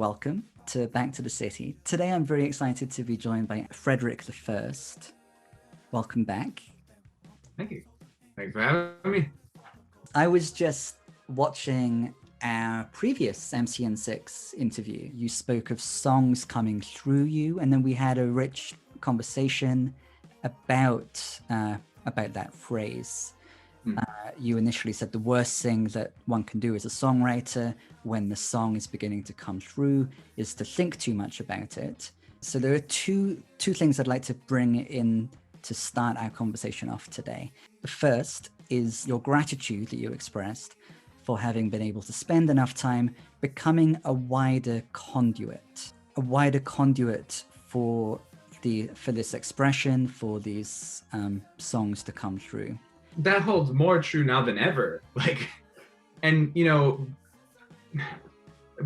welcome to Back to the City. Today I'm very excited to be joined by Frederick the First. Welcome back. Thank you. Thanks for having me. I was just watching our previous MCN6 interview. You spoke of songs coming through you, and then we had a rich conversation about that phrase. You initially said the worst thing that one can do as a songwriter when the song is beginning to come through is to think too much about it. So there are two things I'd like to bring in to start our conversation off today. The first is your gratitude that you expressed for having been able to spend enough time becoming a wider conduit for this expression, for these songs to come through. That holds more true now than ever.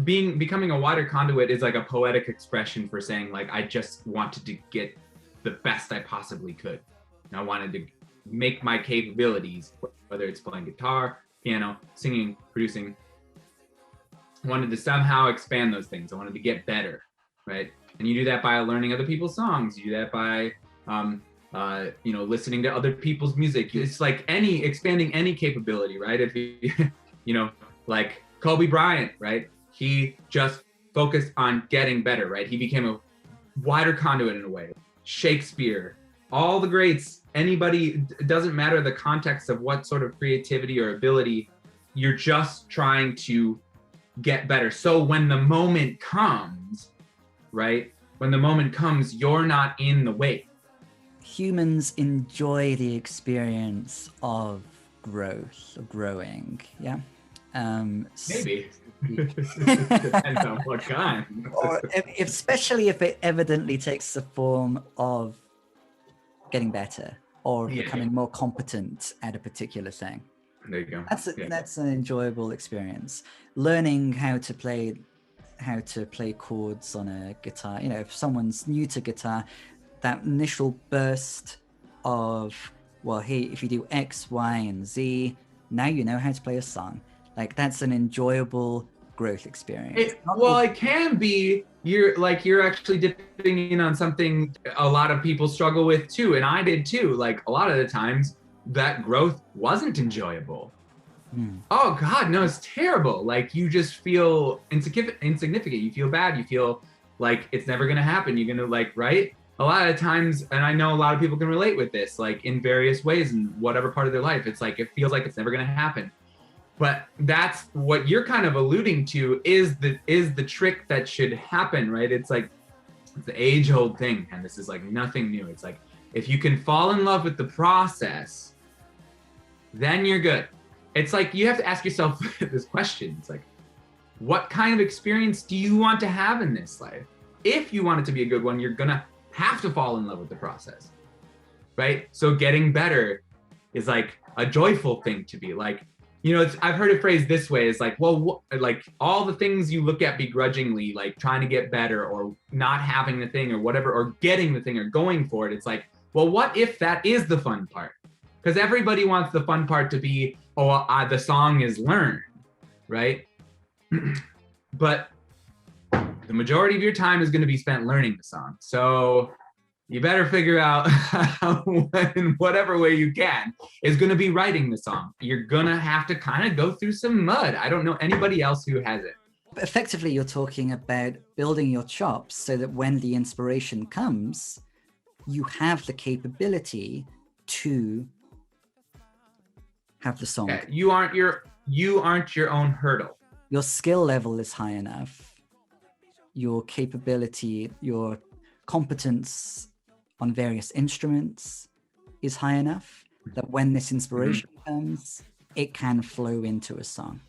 Becoming a wider conduit is like a poetic expression for saying, like, I just wanted to get the best I possibly could. And I wanted to make my capabilities, whether it's playing guitar, piano, singing, producing, I wanted to somehow expand those things. I wanted to get better, right? And you do that by learning other people's songs. You do that by listening to other people's music. It's like expanding any capability, right? If you, like Kobe Bryant, right? He just focused on getting better, right? He became a wider conduit in a way. Shakespeare, all the greats, anybody, it doesn't matter the context of what sort of creativity or ability, you're just trying to get better. So when the moment comes, right? When the moment comes, you're not in the way. Humans enjoy the experience of growth, of growing, yeah? Maybe. Depends on what kind. Or especially if it evidently takes the form of getting better or becoming more competent at a particular thing. There you go. That's an enjoyable experience. Learning how to play chords on a guitar. If someone's new to guitar, that initial burst of, well, hey, if you do X, Y, and Z, now you know how to play a song. Like, that's an enjoyable growth experience. It can be. You're actually dipping in on something a lot of people struggle with too, and I did too. Like, a lot of the times, that growth wasn't enjoyable. Oh God, no, it's terrible. Like, you just feel insignificant. You feel bad. You feel like it's never gonna happen. You're gonna right? A lot of times, and I know a lot of people can relate with this, like in various ways in whatever part of their life, it's like, it feels like it's never gonna happen. But that's what you're kind of alluding to is the trick that should happen, right? It's like, it's the age-old thing, and this is like nothing new. It's like, if you can fall in love with the process, then you're good. It's like, you have to ask yourself this question. It's like, what kind of experience do you want to have in this life? If you want it to be a good one, you're gonna have to fall in love with the process, right? So getting better is like a joyful thing to be like, I've heard it phrased this way. It's like, well, like all the things you look at begrudgingly, like trying to get better or not having the thing or whatever, or getting the thing or going for it. It's like, well, what if that is the fun part? Because everybody wants the fun part to be, the song is learned, right? But the majority of your time is going to be spent learning the song. So you better figure out how, in whatever way you can, is going to be writing the song. You're going to have to kind of go through some mud. I don't know anybody else who has it. But effectively, you're talking about building your chops so that when the inspiration comes, you have the capability to have the song. Yeah, you aren't your own hurdle. Your skill level is high enough. Your capability, your competence on various instruments is high enough that when this inspiration comes, it can flow into a song.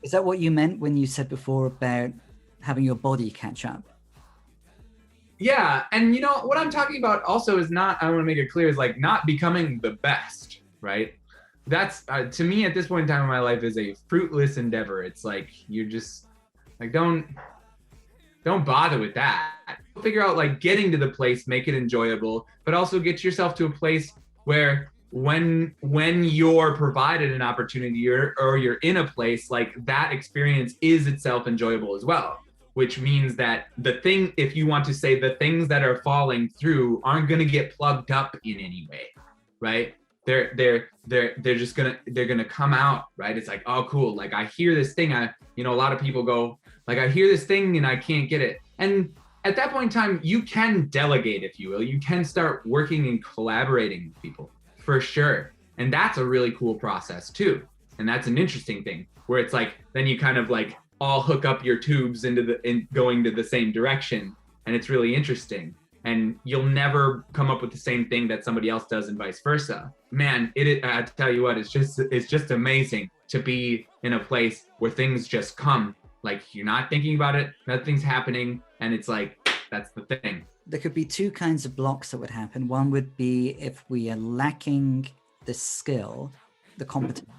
Is that what you meant when you said before about having your body catch up? Yeah, and what I'm talking about also is not, I want to make it clear, is like not becoming the best, right? That's, to me at this point in time in my life, is a fruitless endeavor. It's like, you're just like, don't bother with that. Figure out like getting to the place, make it enjoyable, but also get yourself to a place where when you're provided an opportunity or you're in a place, like that experience is itself enjoyable as well. which means that if you want to say the things that are falling through aren't going to get plugged up in any way, right? They're gonna come out, right? It's like, oh, cool. Like I hear this thing. A lot of people go like, I hear this thing and I can't get it. And at that point in time, you can delegate, if you will. You can start working and collaborating with people for sure. And that's a really cool process too. And that's an interesting thing where it's like, then you kind of like all hook up your tubes in going to the same direction. And it's really interesting. And you'll never come up with the same thing that somebody else does and vice versa. Man, I tell you what, it's just amazing to be in a place where things just come. Like you're not thinking about it, nothing's happening, and it's like, that's the thing. There could be two kinds of blocks that would happen. One would be if we are lacking the skill, the competence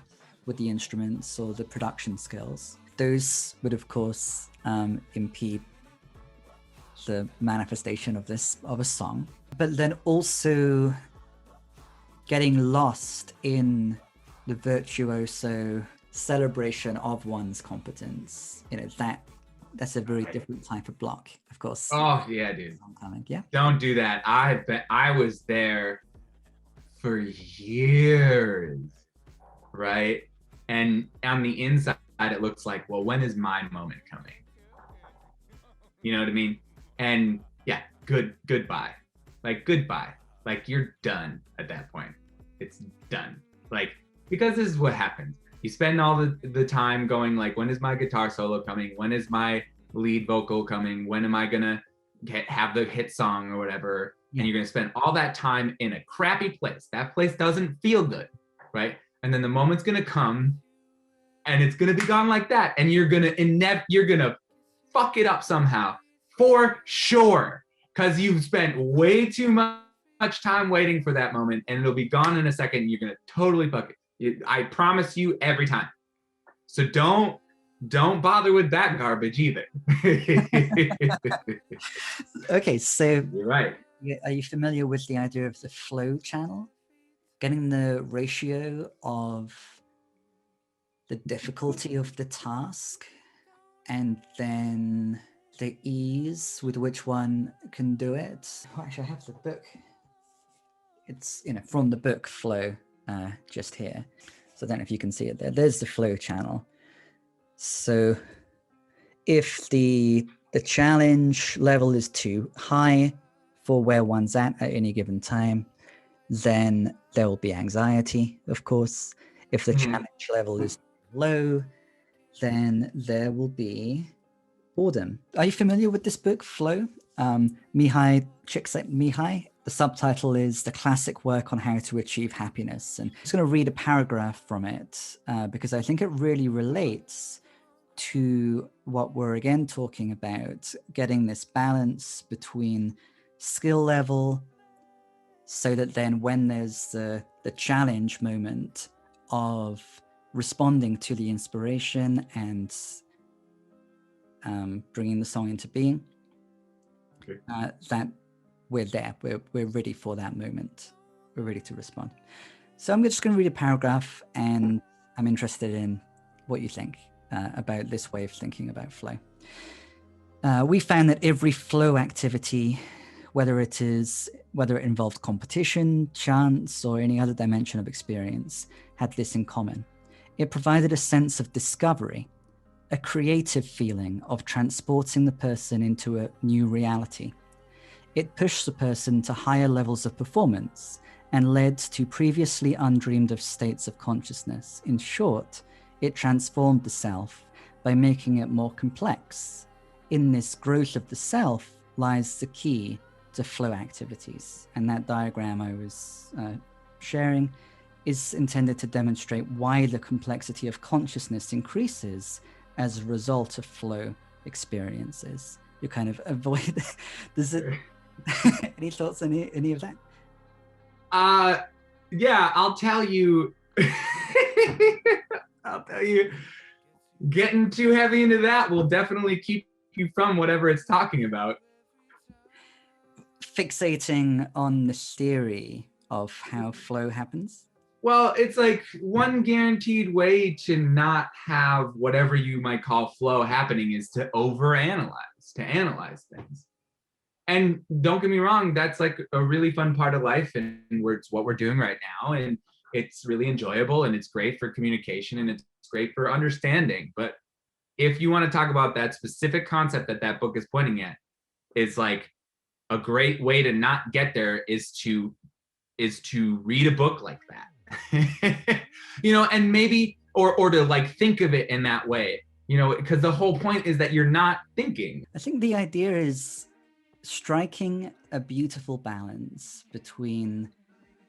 with the instruments or the production skills. Those would, of course, impede the manifestation of a song. But then also getting lost in the virtuoso celebration of one's competence, that's a very different type of block, of course. Oh yeah, dude. Yeah. Don't do that. I was there for years, right? And on the inside, it looks like, well, when is my moment coming? You know what I mean? And yeah, goodbye. Like goodbye. Like you're done at that point. It's done. Like, because this is what happens. You spend all the time going like, when is my guitar solo coming? When is my lead vocal coming? When am I gonna have the hit song or whatever? Yeah. And you're gonna spend all that time in a crappy place. That place doesn't feel good, right? And then the moment's gonna come and it's gonna be gone like that. And you're gonna fuck it up somehow, for sure. Because you've spent way too much time waiting for that moment and it'll be gone in a second and you're gonna totally fuck it. I promise you every time. So don't bother with that garbage either. Okay, so you're right. Are you familiar with the idea of the flow channel? Getting the ratio of the difficulty of the task and then the ease with which one can do it. Oh, actually, I have the book. It's from the book Flow. Just here. So I don't know if you can see it there. There's the flow channel. So if the challenge level is too high for where one's at any given time, then there will be anxiety, of course. If the challenge level is low, then there will be boredom. Are you familiar with this book, Flow? Mihai Csikszentmihalyi. The subtitle is The Classic Work on How to Achieve Happiness. And I'm just going to read a paragraph from it because I think it really relates to what we're again talking about, getting this balance between skill level so that then when there's the challenge moment of responding to the inspiration and bringing the song into being, that we're there, we're ready for that moment. We're ready to respond. So I'm just going to read a paragraph and I'm interested in what you think about this way of thinking about flow. We found that every flow activity, whether it involved competition, chance, or any other dimension of experience, had this in common. It provided a sense of discovery, a creative feeling of transporting the person into a new reality. It pushed the person to higher levels of performance and led to previously undreamed of states of consciousness. In short, it transformed the self by making it more complex. In this growth of the self lies the key to flow activities. And that diagram I was sharing is intended to demonstrate why the complexity of consciousness increases as a result of flow experiences. You kind of avoid, does it, any thoughts on any of that? Yeah, I'll tell you, getting too heavy into that will definitely keep you from whatever it's talking about. Fixating on the theory of how flow happens? Well, it's like one guaranteed way to not have whatever you might call flow happening is to overanalyze, to analyze things. And don't get me wrong, that's like a really fun part of life, and it's what we're doing right now. And it's really enjoyable, and it's great for communication, and it's great for understanding. But if you want to talk about that specific concept that that book is pointing at, is like a great way to not get there is to read a book like that. And maybe or to like think of it in that way, because the whole point is that you're not thinking. I think the idea is striking a beautiful balance between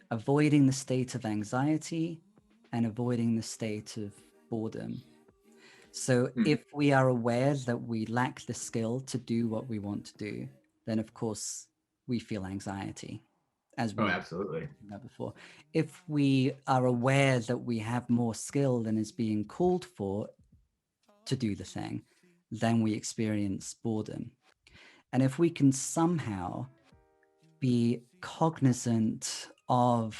avoiding the state of anxiety and avoiding the state of boredom. So if we are aware that we lack the skill to do what we want to do, then of course we feel anxiety, as we absolutely mentioned before. If we are aware that we have more skill than is being called for to do the thing, then we experience boredom. And if we can somehow be cognizant of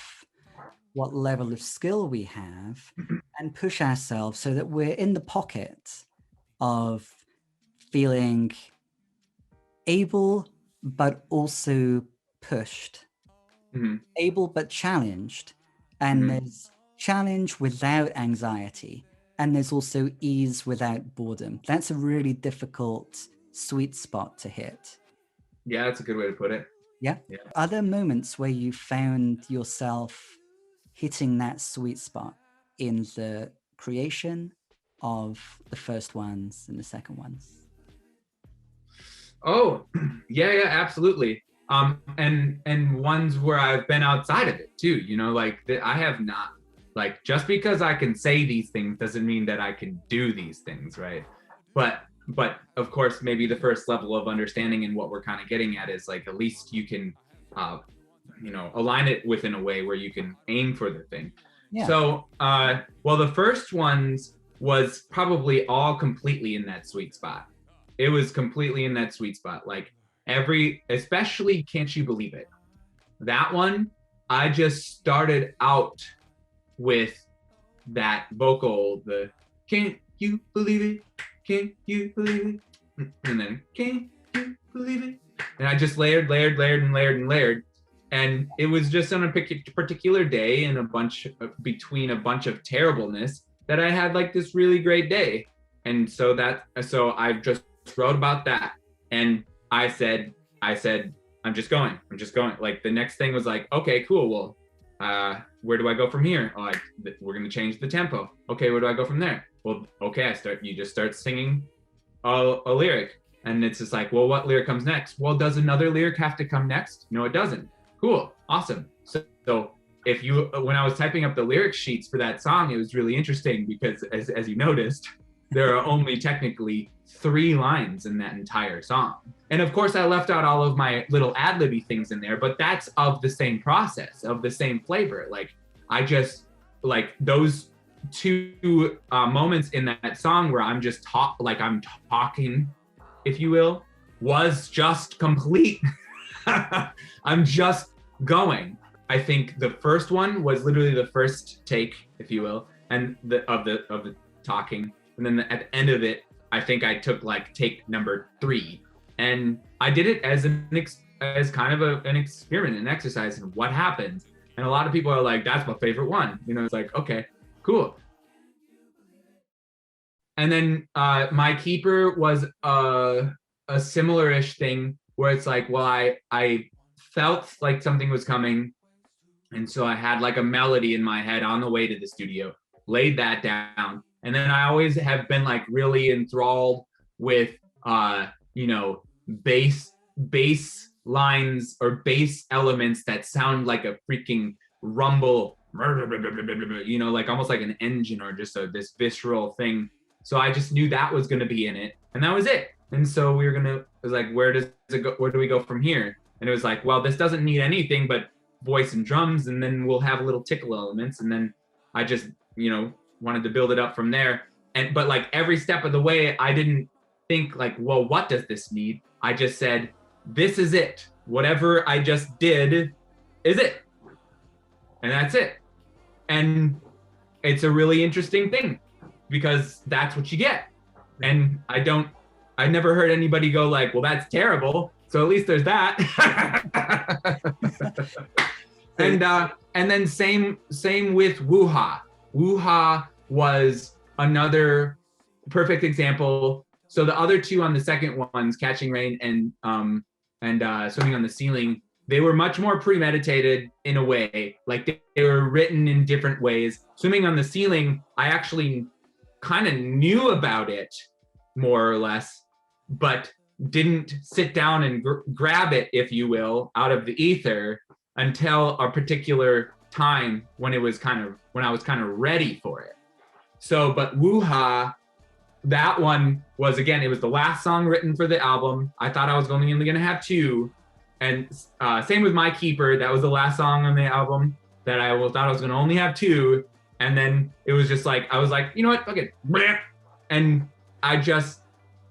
what level of skill we have and push ourselves so that we're in the pocket of feeling able but also pushed, able but challenged, and there's challenge without anxiety, and there's also ease without boredom. That's a really difficult sweet spot to hit. Yeah, that's a good way to put it. Yeah. Are there moments where you found yourself hitting that sweet spot in the creation of the first ones and the second ones? Oh, yeah, absolutely. And ones where I've been outside of it too. Like I have not, like, just because I can say these things doesn't mean that I can do these things, right? But of course, maybe the first level of understanding and what we're kind of getting at is like at least you can, align it within a way where you can aim for the thing. Yeah. So, the first ones was probably all completely in that sweet spot. It was completely in that sweet spot. Like especially Can't You Believe It? That one, I just started out with that vocal, the can't you believe it? Can't you believe it? And then can't you believe it? And I just layered. And it was just on a particular day and between a bunch of terribleness that I had like this really great day. And so I just wrote about that. And I said, I'm just going. Like the next thing was like, okay, cool. Well, where do I go from here? Oh, we're going to change the tempo. Okay, where do I go from there? Well, okay, you just start singing a lyric. And it's just like, well, what lyric comes next? Well, does another lyric have to come next? No, it doesn't. Cool, awesome. So when I was typing up the lyric sheets for that song, it was really interesting because as you noticed, there are only technically 3 lines in that entire song. And of course I left out all of my little ad-libby things in there, but that's of the same process, of the same flavor. Like I just, like those 2 moments in that song where I'm just I'm talking, if you will, was just complete. I'm just going. I think the first one was literally the first take, if you will, and of the talking. And then at the end of it, I think I took like take number 3, and I did it as kind of an experiment, an exercise in what happens. And a lot of people are like, "That's my favorite one." It's like, okay, cool. And then my keeper was a similar-ish thing where it's like, well, I felt like something was coming, and so I had like a melody in my head on the way to the studio, laid that down. And then I always have been like really enthralled with bass lines or bass elements that sound like a freaking rumble, like almost like an engine or just this visceral thing. So I just knew that was going to be in it, and that was it. And so it was like, where does it go? Where do we go from here? And it was like, well, this doesn't need anything but voice and drums, and then we'll have little tickle elements. And then I just, wanted to build it up from there. But like every step of the way, I didn't think like, well, what does this need? I just said, this is it. Whatever I just did is it. And that's it. And it's a really interesting thing because that's what you get. And I never heard anybody go like, well, that's terrible. So at least there's that. And then same with Woo-Ha. Woo-Ha was another perfect example. So the other two on the second ones, Catching Rain and Swimming on the Ceiling, they were much more premeditated in a way. Like they were written in different ways. Swimming on the Ceiling, I actually kind of knew about it more or less, but didn't sit down and grab it, if you will, out of the ether until a particular time when I was kind of ready for it. So, but Woo-Ha, that one was, again, it was the last song written for the album. I thought I was only going to have two. And same with My Keeper, that was the last song on the album that I thought I was going to only have two. And then it was just like, I was like, you know what, fuck it. And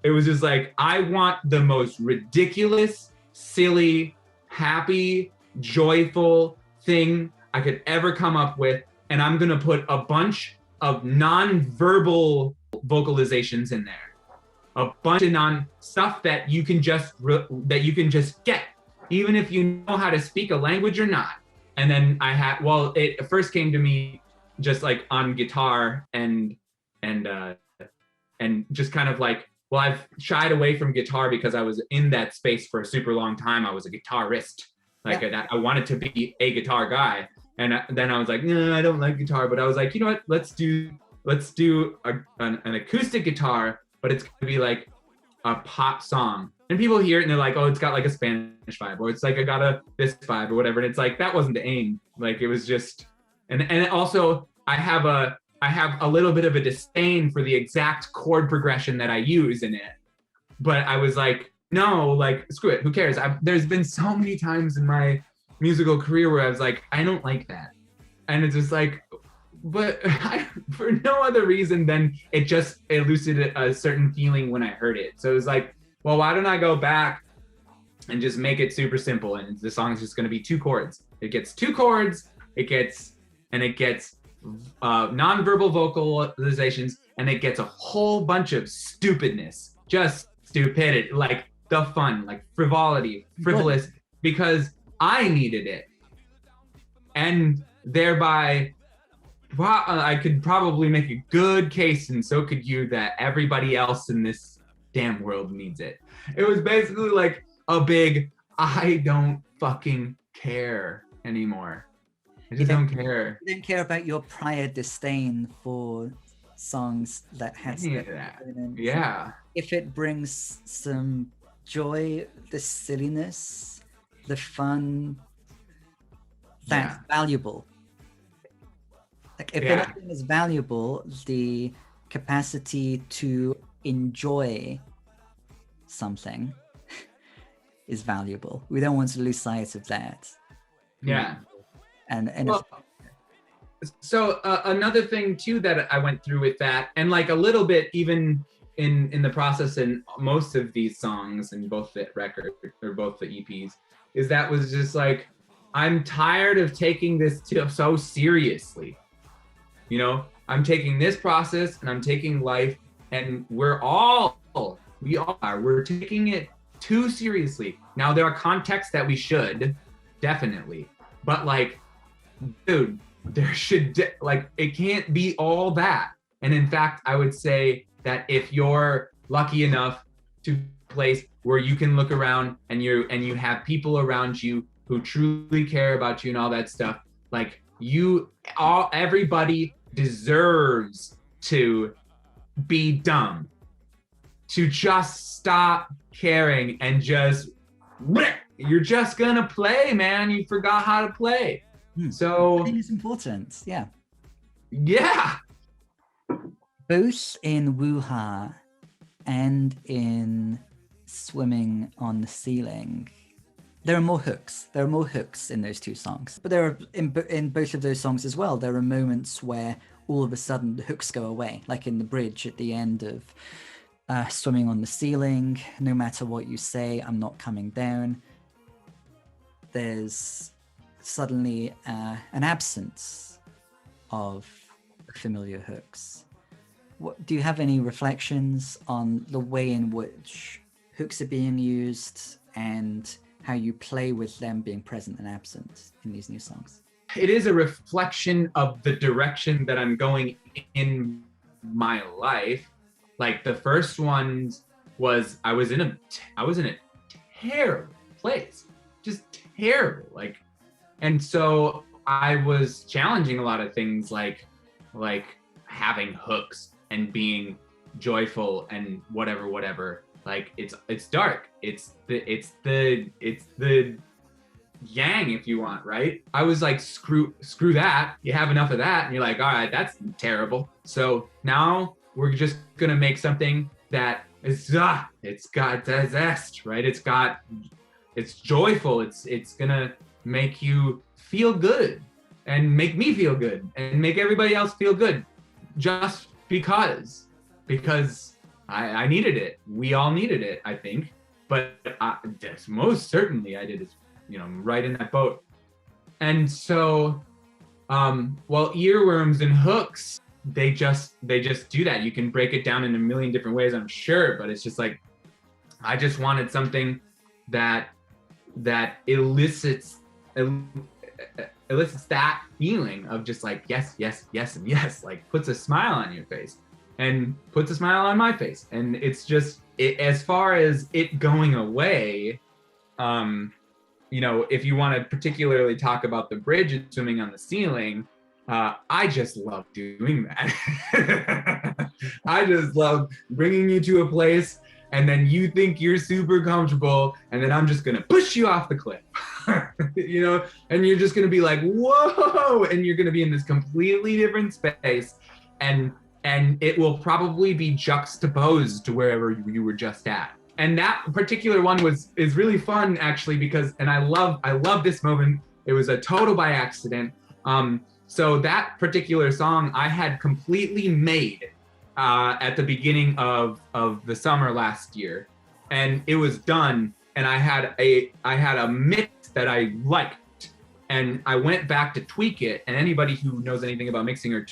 it was just like, I want the most ridiculous, silly, happy, joyful thing I could ever come up with. And I'm going to put a bunch of non-verbal vocalizations in there. A bunch of stuff that you can just get, even if you know how to speak a language or not. And then it first came to me just like on guitar and just kind of like, well, I've shied away from guitar because I was in that space for a super long time. I was a guitarist. I wanted to be a guitar guy. And then I was like, no, I don't like guitar. But I was like, you know what? Let's do an acoustic guitar, but it's gonna be like a pop song. And people hear it and they're like, oh, it's got like a Spanish vibe, or it's like I got this vibe or whatever. And it's like, that wasn't the aim. Like it was just, and also I have a little bit of a disdain for the exact chord progression that I use in it. But I was like, no, like, screw it, who cares? There's been so many times in my musical career where I was like, I don't like that. And it's just like, but for no other reason than it just elucidated a certain feeling when I heard it. So it was like, well, why don't I go back and just make it super simple? And the song is just going to be two chords. It gets two chords, it gets non-verbal vocalizations, and it gets a whole bunch of stupidness, just stupidity, like the fun, like frivolous, because I needed it. And thereby, I could probably make a good case, and so could you, that everybody else in this damn world needs it. It was basically like a big, I don't fucking care anymore. I just don't care. You don't care about your prior disdain for songs that has that. Yeah. If it brings some joy, the silliness, the fun, that's valuable. Like if anything is valuable, the capacity to enjoy something is valuable. We don't want to lose sight of that. Yeah. And well, so another thing too that I went through with that, and like a little bit even in the process in most of these songs in both the record or both the EPs, is that was just like, I'm tired of taking this so seriously. You know, I'm taking this process and I'm taking life, and we're taking it too seriously. Now there are contexts that we should, definitely, but like, dude, there should, like, it can't be all that. And in fact, I would say that if you're lucky enough to place where you can look around and you have people around you who truly care about you and all that stuff, like everybody deserves to be dumb, to just stop caring and just, you're just gonna play, man. You forgot how to play. So I think it's important. Yeah. Both in Woo-Ha and in Swimming on the Ceiling, there are more hooks. There are more hooks in those two songs. But there are in both of those songs as well, there are moments where all of a sudden the hooks go away, like in the bridge at the end of Swimming on the Ceiling. No matter what you say, I'm not coming down. There's suddenly an absence of familiar hooks. Do you have any reflections on the way in which hooks are being used and how you play with them being present and absent in these new songs? It is a reflection of the direction that I'm going in my life. Like the first one was I was in a terrible place, just terrible. Like, and so I was challenging a lot of things like having hooks and being joyful and whatever. Like it's dark. It's the yang, if you want, right? I was like, screw that. You have enough of that, and you're like, all right, that's terrible. So now we're just gonna make something that is it's got zest, right? It's joyful. It's gonna make you feel good and make me feel good and make everybody else feel good, just because I needed it. We all needed it, I think. But most certainly I did it, right in that boat. And so, well, earworms and hooks, they just do that. You can break it down in a million different ways, I'm sure, but it's just like, I just wanted something that elicits that feeling of just like, yes, and yes, like puts a smile on your face and puts a smile on my face. And it's just, as far as it going away, if you want to particularly talk about the bridge and swimming on the ceiling, I just love doing that. I just love bringing you to a place and then you think you're super comfortable and then I'm just going to push you off the cliff, and you're just going to be like, whoa, and you're going to be in this completely different space and it will probably be juxtaposed to wherever you were just at. And that particular one is really fun, actually, because, and I love this moment. It was a total by accident. So that particular song I had completely made at the beginning of the summer last year, and it was done. And I had a mix that I liked, and I went back to tweak it. And anybody who knows anything about mixing or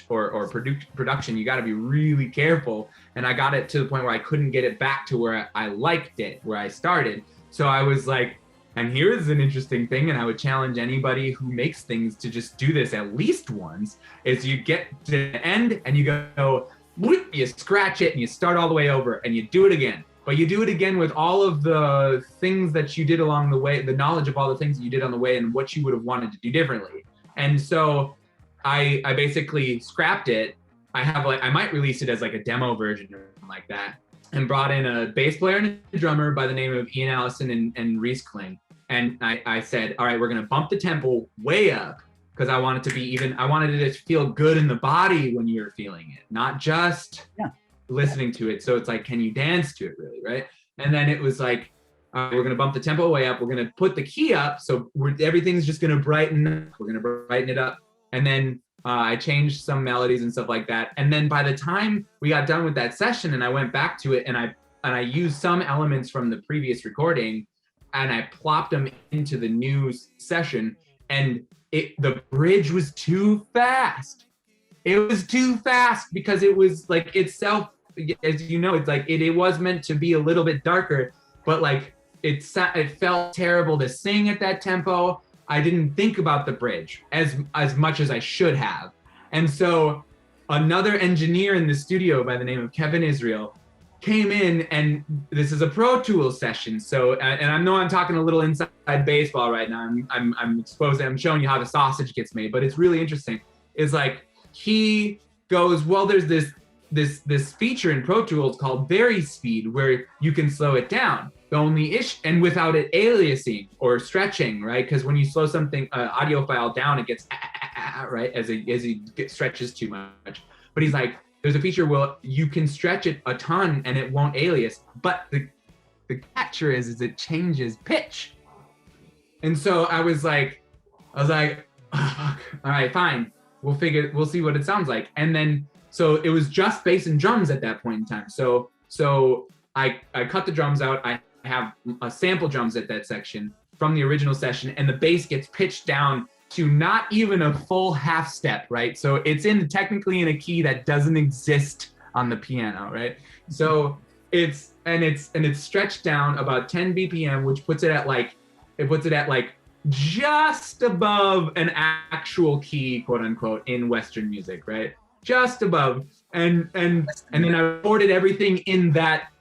production, you got to be really careful. And I got it to the point where I couldn't get it back to where I liked it, where I started. So I was like, and here's an interesting thing, and I would challenge anybody who makes things to just do this at least once, is you get to the end and you go, whoop, you scratch it and you start all the way over and you do it again. But you do it again with all of the things that you did along the way, the knowledge of all the things that you did on the way and what you would have wanted to do differently. And so I basically scrapped it. I might release it as like a demo version or something like that, and brought in a bass player and a drummer by the name of Ian Allison and Reese Kling. And I said, all right, we're going to bump the tempo way up because I wanted it to feel good in the body when you're feeling it, not just listening to it. So it's like, can you dance to it really, right? And then it was like, we're going to bump the tempo way up. We're going to put the key up. So everything's just going to brighten up. We're going to brighten it up. And then I changed some melodies and stuff like that. And then by the time we got done with that session and I went back to it and I used some elements from the previous recording and I plopped them into the new session, and the bridge was too fast. It was too fast because it was like itself, as you know, it's like it was meant to be a little bit darker, but like it felt terrible to sing at that tempo. I didn't think about the bridge as much as I should have. And so another engineer in the studio by the name of Kevin Israel came in, and this is a Pro Tools session. So, and I know I'm talking a little inside baseball right now. I'm showing you how the sausage gets made, but it's really interesting. It's like, he goes, well, there's this feature in Pro Tools called Vary Speed where you can slow it down. The only issue, and without it aliasing or stretching, right? Because when you slow something, audio file down, it gets right as it stretches too much. But he's like, there's a feature where you can stretch it a ton and it won't alias, but the catcher is it changes pitch. And so I was like, oh, fuck. All right, fine. We'll see what it sounds like. And then, so it was just bass and drums at that point in time. So I cut the drums out. I have a sample drums at that section from the original session, and the bass gets pitched down to not even a full half step, right? So it's technically in a key that doesn't exist on the piano, right? So it's stretched down about 10 BPM, which puts it at like just above an actual key, quote unquote, in Western music, right? Just above. And then I recorded everything in that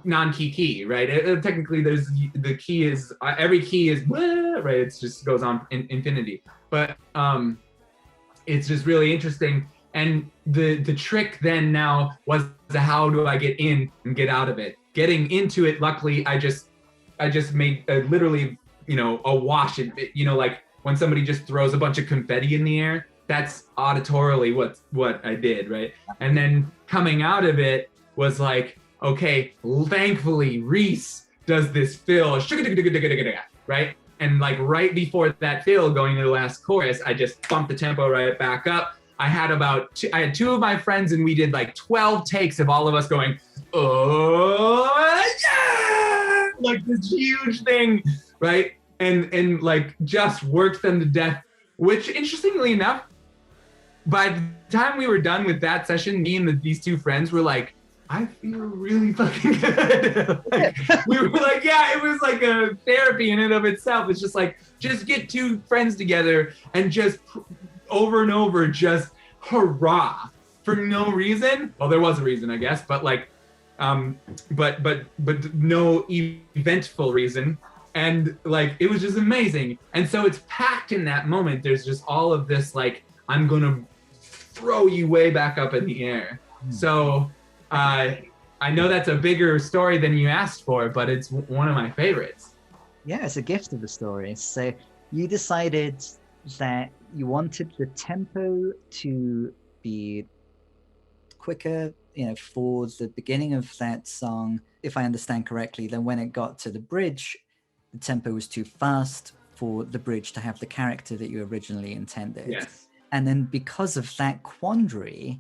non-key key, right? Technically, there's the key is every key is right. It just goes on in infinity, but it's just really interesting. And the trick then now was how do I get in and get out of it? Getting into it, luckily, I just made literally, a wash. Like when somebody just throws a bunch of confetti in the air. That's auditorily what I did, right? And then coming out of it was like, okay, thankfully Reese does this fill, right? And like right before that fill going to the last chorus, I just bumped the tempo right back up. I had two of my friends and we did like 12 takes of all of us going, oh yeah, like this huge thing, right? And like just worked them to death, which interestingly enough, by the time we were done with that session, me and these two friends were like, I feel really fucking good. Like, we were like, yeah, it was like a therapy in and of itself. It's just like, just get two friends together and just over and over, just hurrah for no reason. Well, there was a reason, I guess, but like, but no eventful reason. And like, it was just amazing. And so it's packed in that moment. There's just all of this, like, I'm going to throw you way back up in the air. So I know that's a bigger story than you asked for, but it's one of my favorites. Yeah, it's a gift of a story. So you decided that you wanted the tempo to be quicker, for the beginning of that song. If I understand correctly, then when it got to the bridge, the tempo was too fast for the bridge to have the character that you originally intended. Yes. And then because of that quandary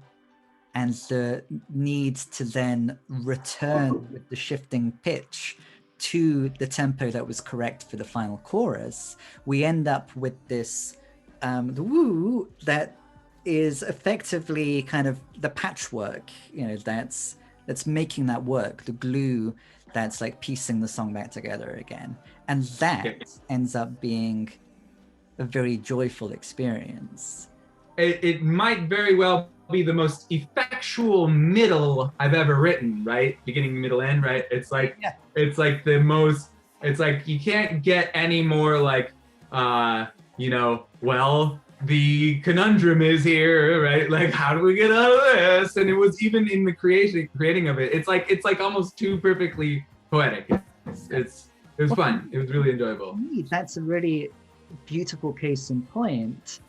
and the need to then return with the shifting pitch to the tempo that was correct for the final chorus, we end up with this the woo that is effectively kind of the patchwork, that's making that work, the glue that's like piecing the song back together again. And that ends up being a very joyful experience. It might very well be the most effectual middle I've ever written, right? Beginning, middle, end, right? It's like, it's like the most, it's like you can't get any more like, well, the conundrum is here, right? Like, how do we get out of this? And it was even in the creating of it. It's like almost too perfectly poetic. It was fun. It was really enjoyable. That's a really beautiful case in point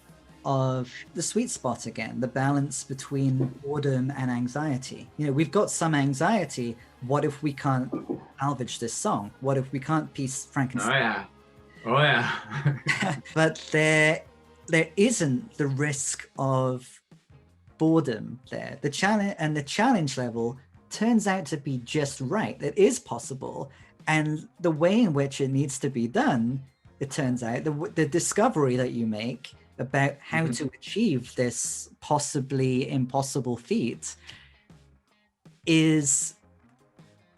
of the sweet spot again, the balance between boredom and anxiety. We've got some anxiety. What if we can't salvage this song? What if we can't piece Frankenstein? Oh yeah. But there isn't the risk of boredom there. The challenge level turns out to be just right. It is possible. And the way in which it needs to be done, it turns out, the discovery that you make about how to achieve this possibly impossible feat is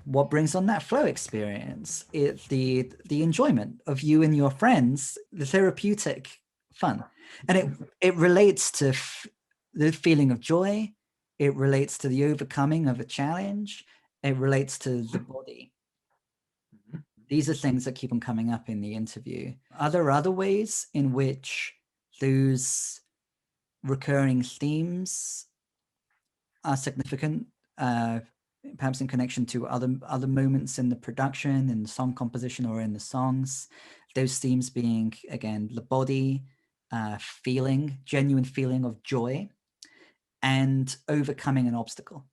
what brings on that flow experience. It's the enjoyment of you and your friends, the therapeutic fun. And it relates to the feeling of joy. It relates to the overcoming of a challenge. It relates to the body. These are things that keep on coming up in the interview. Are there other ways in which those recurring themes are significant, perhaps in connection to other moments in the production, in the song composition, or in the songs? Those themes being, again, the body, genuine feeling of joy, and overcoming an obstacle.